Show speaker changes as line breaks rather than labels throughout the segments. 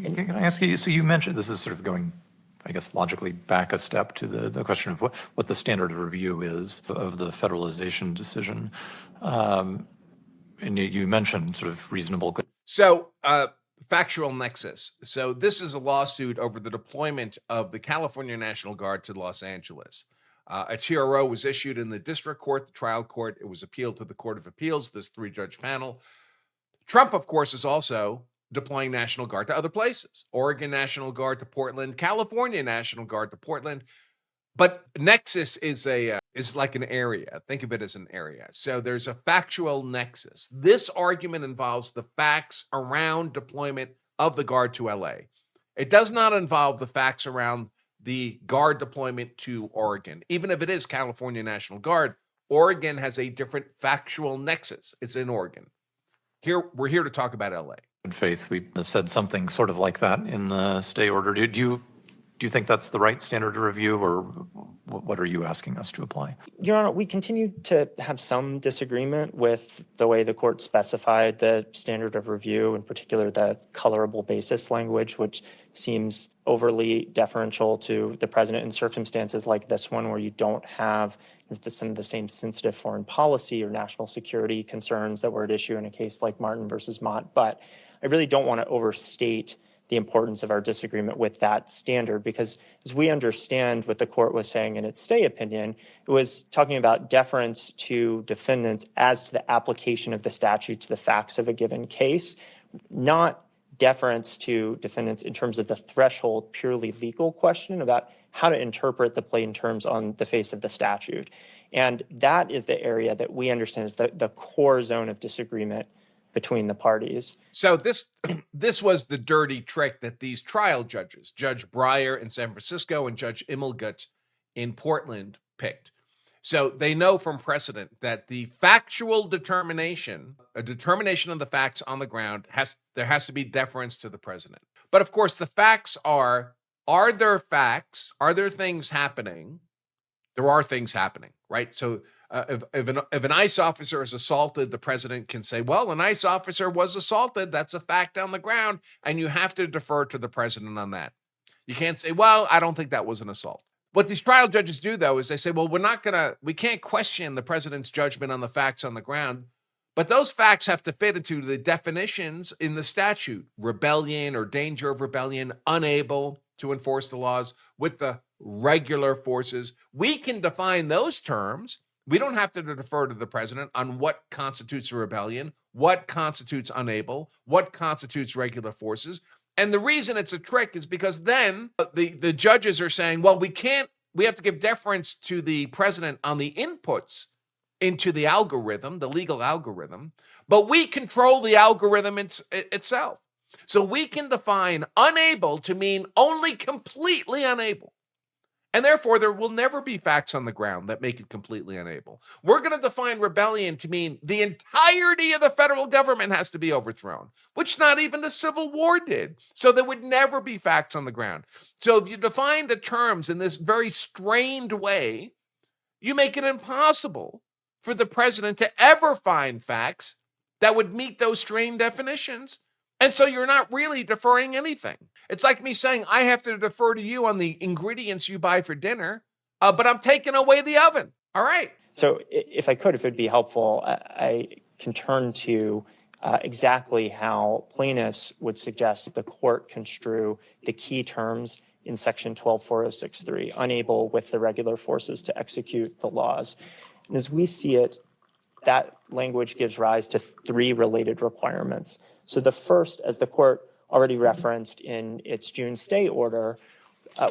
can I ask you, so you mentioned, this is sort of going, I guess, logically back a step to the question of what the standard of review is of the federalization decision. And you mentioned sort of reasonable.
So, factual nexus. So this is a lawsuit over the deployment of the California National Guard to Los Angeles. A TRO was issued in the district court, the trial court. It was appealed to the Court of Appeals, this 3-judge panel. Trump, of course, is also deploying National Guard to other places. Oregon National Guard to Portland, California National Guard to Portland. But nexus is like an area. Think of it as an area. So there's a factual nexus. This argument involves the facts around deployment of the Guard to LA. It does not involve the facts around the Guard deployment to Oregon. Even if it is California National Guard, Oregon has a different factual nexus. It's in Oregon. We're here to talk about LA.
Good faith. We said something sort of like that in the stay order. Do you think that's the right standard of review, or what are you asking us to apply?
Your Honor, we continue to have some disagreement with the way the court specified the standard of review, in particular the colorable basis language, which seems overly deferential to the president in circumstances like this one, where you don't have some of the same sensitive foreign policy or national security concerns that were at issue in a case like Martin versus Mott. But I really don't want to overstate the importance of our disagreement with that standard, because as we understand what the court was saying in its stay opinion, it was talking about deference to defendants as to the application of the statute to the facts of a given case, not deference to defendants in terms of the threshold purely legal question about how to interpret the plain terms on the face of the statute. And that is the area that we understand is the core zone of disagreement between the parties.
So this was the dirty trick that these trial judges, Judge Breyer in San Francisco and Judge Immelgut in Portland, picked. So they know from precedent that the factual determination, a determination of the facts on the ground, there has to be deference to the president. But of course, the facts are there facts? Are there things happening? There are things happening, right? So if an ICE officer is assaulted, the president can say, well, an ICE officer was assaulted. That's a fact on the ground. And you have to defer to the president on that. You can't say, well, I don't think that was an assault. What these trial judges do, though, is they say, well, we can't question the president's judgment on the facts on the ground. But those facts have to fit into the definitions in the statute: rebellion or danger of rebellion, unable to enforce the laws with the regular forces. We can define those terms. We don't have to defer to the president on what constitutes a rebellion, what constitutes unable, what constitutes regular forces. And the reason it's a trick is because then the judges are saying, well, we have to give deference to the president on the inputs into the algorithm, the legal algorithm, but we control the algorithm itself. So we can define unable to mean only completely unable. And therefore, there will never be facts on the ground that make it completely unable. We're going to define rebellion to mean the entirety of the federal government has to be overthrown, which not even the Civil War did. So there would never be facts on the ground. So if you define the terms in this very strained way, you make it impossible for the president to ever find facts that would meet those strained definitions. And so you're not really deferring anything. It's like me saying, I have to defer to you on the ingredients you buy for dinner, but I'm taking away the oven. All right.
So if it'd be helpful, I can turn to exactly how plaintiffs would suggest the court construe the key terms in Section 124063, unable with the regular forces to execute the laws. And as we see it, that language gives rise to 3 related requirements. So the first, as the court already referenced in its June stay order,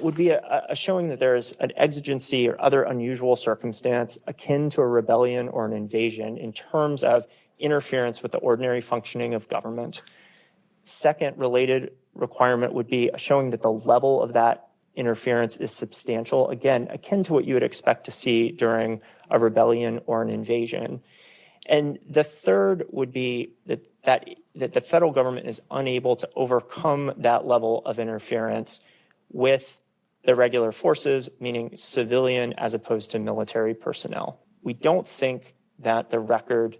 would be a showing that there is an exigency or other unusual circumstance akin to a rebellion or an invasion in terms of interference with the ordinary functioning of government. Second related requirement would be showing that the level of that interference is substantial, again, akin to what you would expect to see during a rebellion or an invasion. And the third would be that the federal government is unable to overcome that level of interference with the regular forces, meaning civilian as opposed to military personnel. We don't think that the record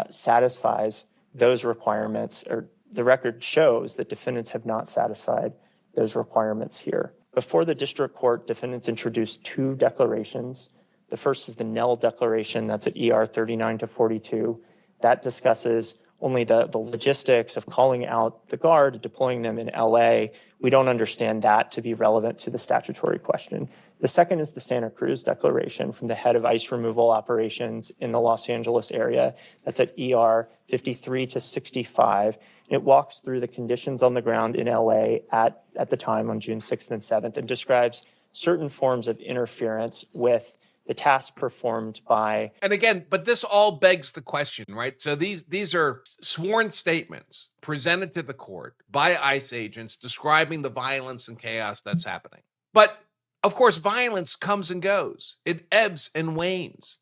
satisfies those requirements or the record shows that defendants have not satisfied those requirements here. Before the district court, defendants introduced two declarations. The first is the Nell Declaration, that's at ER 39 to 42. That discusses only the logistics of calling out the guard, deploying them in LA. We don't understand that to be relevant to the statutory question. The second is the Santa Cruz Declaration from the head of ICE removal operations in the Los Angeles area. That's at ER 53 to 65. And it walks through the conditions on the ground in LA at the time on June 6th and 7th and describes certain forms of interference with the task performed by.
And again, but this all begs the question, right? So these are sworn statements presented to the court by ICE agents describing the violence and chaos that's happening. But of course, violence comes and goes. It ebbs and wanes.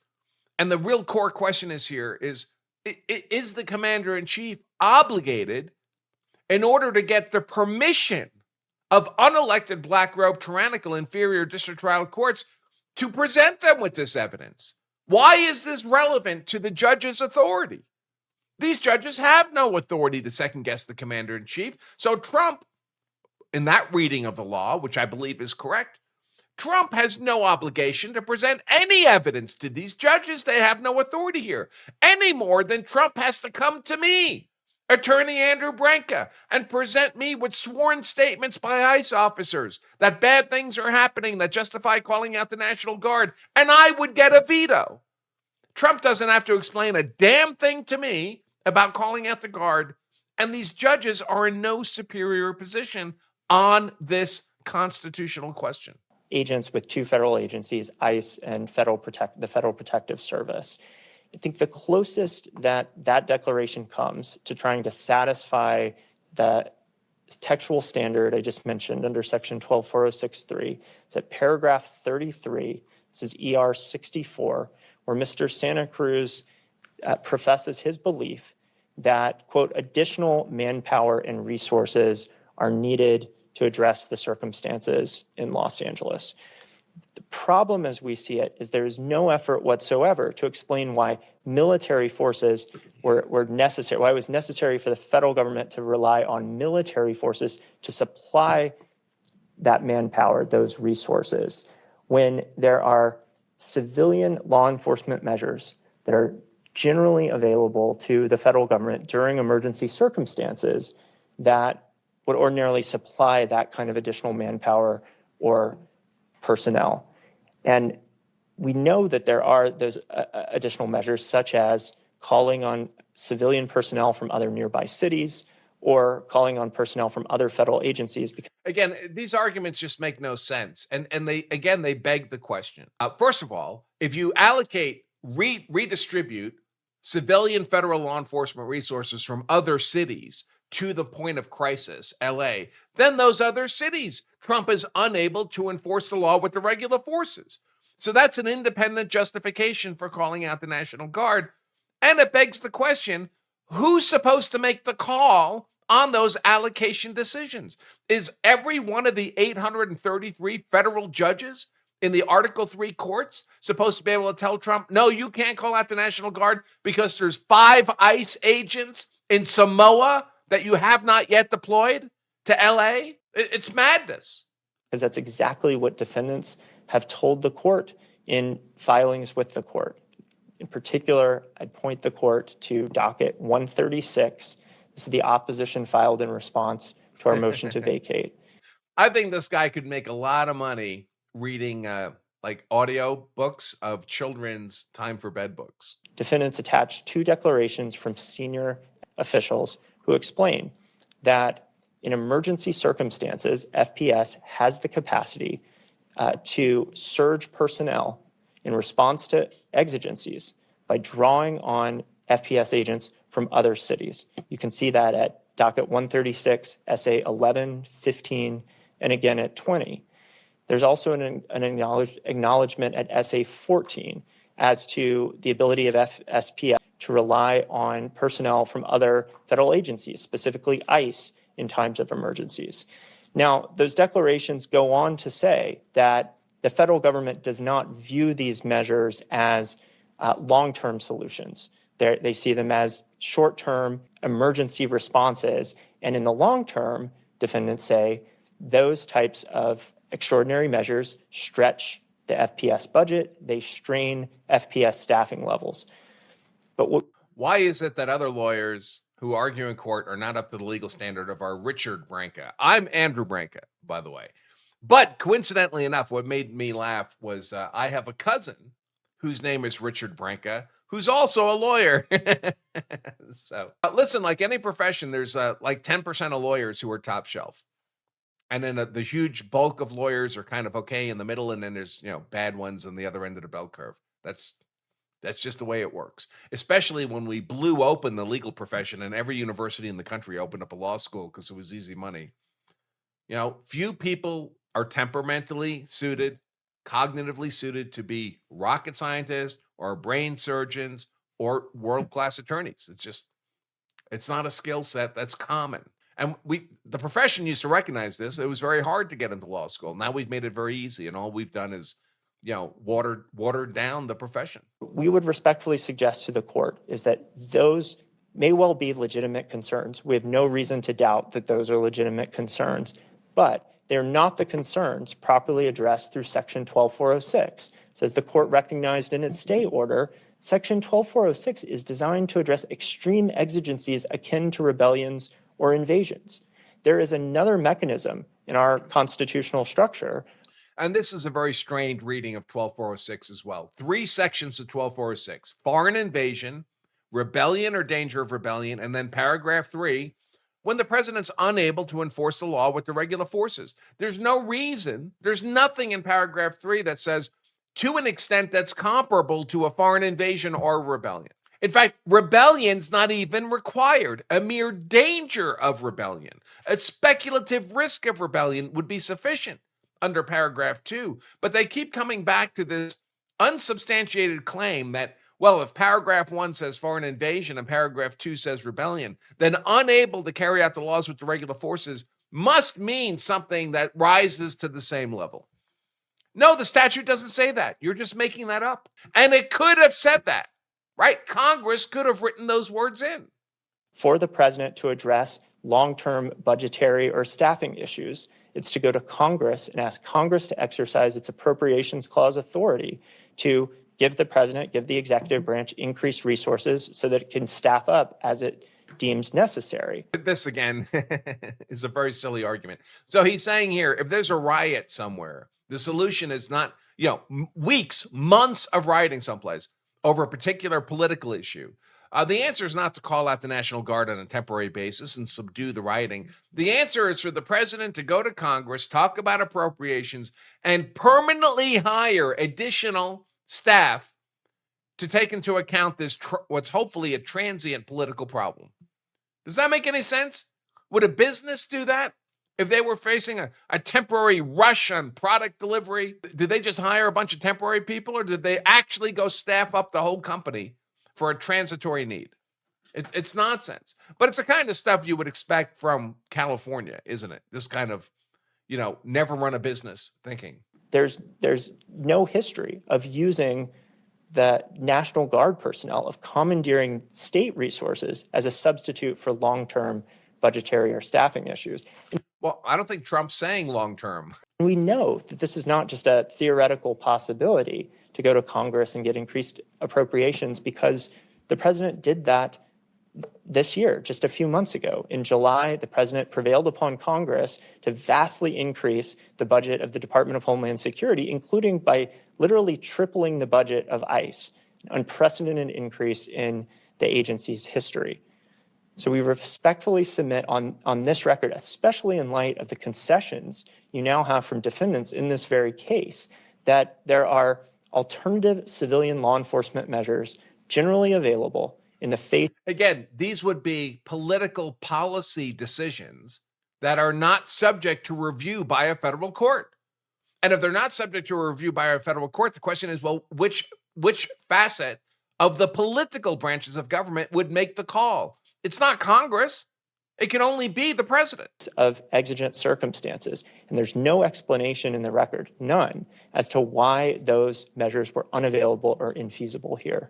And the real core question is the commander-in-chief obligated in order to get the permission of unelected black-robed tyrannical inferior district trial courts to present them with this evidence? Why is this relevant to the judge's authority? These judges have no authority to second-guess the commander-in-chief. So Trump, in that reading of the law, which I believe is correct, Trump has no obligation to present any evidence to these judges. They have no authority here, any more than Trump has to come to me, Attorney Andrew Branca, and present me with sworn statements by ICE officers that bad things are happening that justify calling out the National Guard, and I would get a veto. Trump doesn't have to explain a damn thing to me about calling out the Guard, and these judges are in no superior position on this constitutional question.
Agents with two federal agencies, ICE and the Federal Protective Service. I think the closest that declaration comes to trying to satisfy the textual standard I just mentioned under section 124063 is at paragraph 33, this is ER 64, where Mr. Santa Cruz professes his belief that, quote, additional manpower and resources are needed to address the circumstances in Los Angeles. The problem as we see it is there is no effort whatsoever to explain why military forces were necessary, why it was necessary for the federal government to rely on military forces to supply that manpower, those resources, when there are civilian law enforcement measures that are generally available to the federal government during emergency circumstances that would ordinarily supply that kind of additional manpower or personnel. And we know that there are those additional measures, such as calling on civilian personnel from other nearby cities or calling on personnel from other federal agencies.
Again, these arguments just make no sense. And they beg the question. First of all, if you allocate, redistribute civilian federal law enforcement resources from other cities to the point of crisis, LA, then those other cities, Trump is unable to enforce the law with the regular forces. So that's an independent justification for calling out the National Guard. And it begs the question, who's supposed to make the call on those allocation decisions? Is every one of the 833 federal judges in the Article 3 courts supposed to be able to tell Trump, no, you can't call out the National Guard because there's 5 ICE agents in Samoa that you have not yet deployed to LA? It's madness.
Because that's exactly what defendants have told the court in filings with the court. In particular, I'd point the court to docket 136. This is the opposition filed in response to our motion to vacate.
I think this guy could make a lot of money reading like audio books of children's time for bed books.
Defendants attached 2 declarations from senior officials who explain that in emergency circumstances, FPS has the capacity to surge personnel in response to exigencies by drawing on FPS agents from other cities. You can see that at docket 136, SA 11, 15, and again at 20. There's also an acknowledgement at SA 14 as to the ability of SPF to rely on personnel from other federal agencies, specifically ICE, in times of emergencies. Now, those declarations go on to say that the federal government does not view these measures as long-term solutions. They see them as short-term emergency responses. And in the long term, defendants say those types of extraordinary measures stretch the FPS budget, they strain FPS staffing levels. But
why is it that other lawyers who argue in court are not up to the legal standard of our Richard Branca? I'm Andrew Branca, by the way. But coincidentally enough, what made me laugh was I have a cousin whose name is Richard Branca, who's also a lawyer. So listen, like any profession, there's like 10% of lawyers who are top shelf. And then the huge bulk of lawyers are kind of okay in the middle. And then there's, bad ones on the other end of the bell curve. That's just the way it works, especially when we blew open the legal profession and every university in the country opened up a law school because it was easy money. Few people are temperamentally suited, cognitively suited to be rocket scientists or brain surgeons or world-class attorneys. It's not a skill set that's common. And the profession used to recognize this. It was very hard to get into law school. Now we've made it very easy, and all we've done is, watered down the profession.
We would respectfully suggest to the court is that those may well be legitimate concerns. We have no reason to doubt that those are legitimate concerns, but they're not the concerns properly addressed through Section 12406. So as the court recognized in its stay order, Section 12406 is designed to address extreme exigencies akin to rebellions or invasions. There is another mechanism in our constitutional structure.
And this is a very strained reading of 12406 as well. 3 sections of 12406: foreign invasion, rebellion or danger of rebellion, and then paragraph 3, when the president's unable to enforce the law with the regular forces. There's no reason, there's nothing in paragraph 3 that says to an extent that's comparable to a foreign invasion or rebellion. In fact, rebellion's not even required. A mere danger of rebellion, a speculative risk of rebellion would be sufficient under paragraph 2. But they keep coming back to this unsubstantiated claim that, well, if paragraph 1 says foreign invasion and paragraph 2 says rebellion, then unable to carry out the laws with the regular forces must mean something that rises to the same level. No, the statute doesn't say that. You're just making that up. And it could have said that. Right? Congress could have written those words in.
For the president to address long-term budgetary or staffing issues, it's to go to Congress and ask Congress to exercise its appropriations clause authority to give the president, give the executive branch increased resources so that it can staff up as it deems necessary.
This, again, is a very silly argument. So he's saying here, if there's a riot somewhere, the solution is not, weeks, months of rioting someplace over a particular political issue. The answer is not to call out the National Guard on a temporary basis and subdue the rioting. The answer is for the president to go to Congress, talk about appropriations, and permanently hire additional staff to take into account this what's hopefully a transient political problem. Does that make any sense? Would a business do that? If they were facing a temporary rush on product delivery, did they just hire a bunch of temporary people, or did they actually go staff up the whole company for a transitory need? It's nonsense. But it's the kind of stuff you would expect from California, isn't it? This kind of, never run a business thinking.
There's no history of using the National Guard personnel, of commandeering state resources as a substitute for long-term budgetary or staffing issues.
Well, I don't think Trump's saying long-term.
We know that this is not just a theoretical possibility to go to Congress and get increased appropriations, because the president did that this year, just a few months ago. In July, the president prevailed upon Congress to vastly increase the budget of the Department of Homeland Security, including by literally tripling the budget of ICE, an unprecedented increase in the agency's history. So we respectfully submit on this record, especially in light of the concessions you now have from defendants in this very case, that there are alternative civilian law enforcement measures generally available in the face.
Again, these would be political policy decisions that are not subject to review by a federal court. And if they're not subject to a review by a federal court, the question is, well, which facet of the political branches of government would make the call? It's not Congress. It can only be the president.
Of exigent circumstances. And there's no explanation in the record, none, as to why those measures were unavailable or infeasible here.